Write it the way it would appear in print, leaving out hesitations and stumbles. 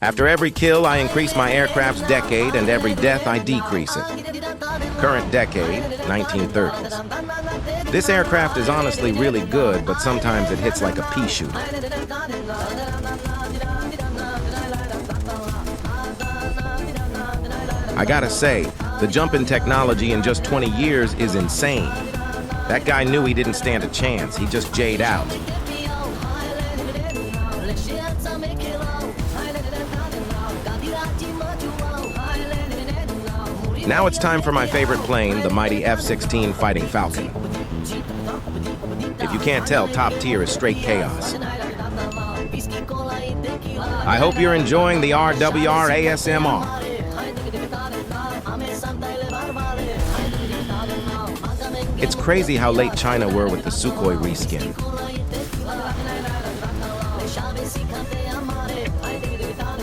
After every kill, I increase my aircraft's decade, and every death, I decrease it. Current decade, 1930s. This aircraft is honestly really good, but sometimes it hits like a pea shooter. I gotta say, the jump in technology in just 20 years is insane. That guy knew he didn't stand a chance. He just jayed out. Now it's time for my favorite plane, the mighty F-16 Fighting Falcon. If you can't tell, top tier is straight chaos. I hope you're enjoying the RWR ASMR. It's crazy how late China were with the Sukhoi reskin.